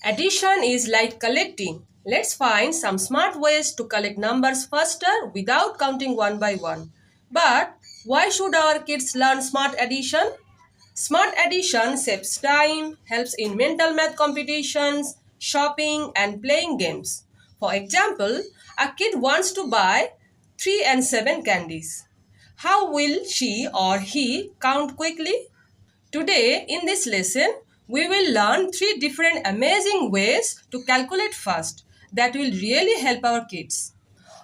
Addition is like collecting. Let's find some smart ways to collect numbers faster without counting one by one. But why should our kids learn smart addition? Smart addition saves time, helps in mental math competitions, shopping, and playing games. For example, a kid wants to buy 3 and 7 candies. How will she or he count quickly? Today, in this lesson, we will learn 3 different amazing ways to calculate fast that will really help our kids.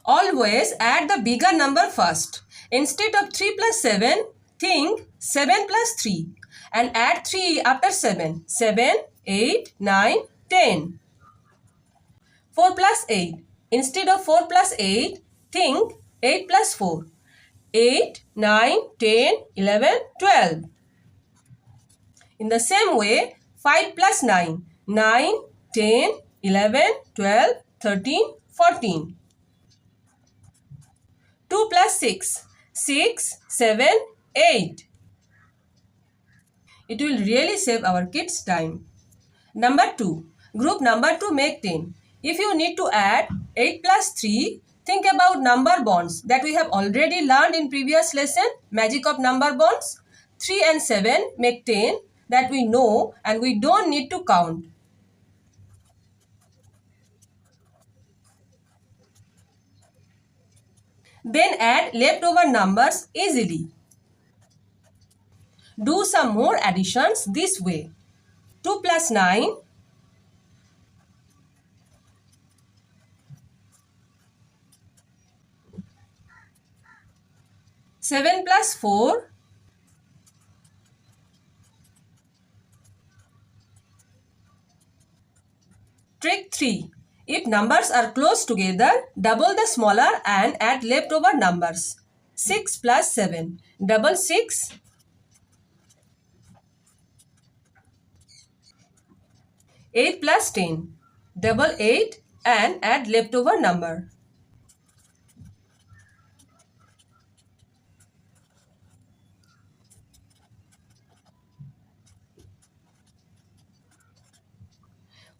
Always add the bigger number first. Instead of 3 plus 7, think 7 plus 3 and add 3 after 7. 7, 8, 9, 10. 4 plus 8. Instead of 4 plus 8, think 8 plus 4. 8, 9, 10, 11, 12. In the same way, 5 plus 9. 9, 10, 11, 12, 13, 14. 2 plus 6. 6, 7, 8. It will really save our kids time. Number 2. Group number to make 10. If you need to add 8 plus 3, think about number bonds that we have already learned in previous lesson, magic of number bonds. 3 and 7 make 10 that we know and we don't need to count. Then add leftover numbers easily. Do some more additions this way. 2 plus 9, 7 plus 4, 3. If numbers are close together, double the smaller and add leftover numbers. 6 plus 7, double 6. 8 plus 10, double 8 and add leftover number.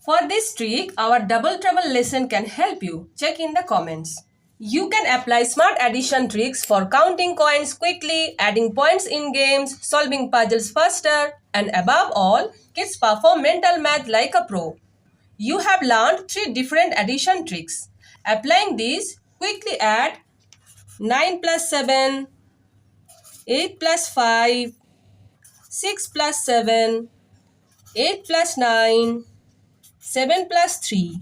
For this trick, our double trouble lesson can help you. Check in the comments. You can apply smart addition tricks for counting coins quickly, adding points in games, solving puzzles faster, and above all, kids perform mental math like a pro. You have learned 3 different addition tricks. Applying these, quickly add 9 plus 7, 8 plus 5, 6 plus 7, 8 plus 9, 7 plus 3,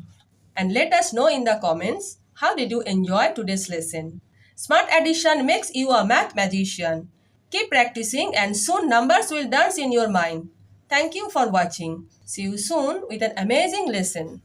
and let us know in the comments how did you enjoy today's lesson. Smart addition makes you a math magician. Keep practicing and soon numbers will dance in your mind. Thank you for watching. See you soon with an amazing lesson.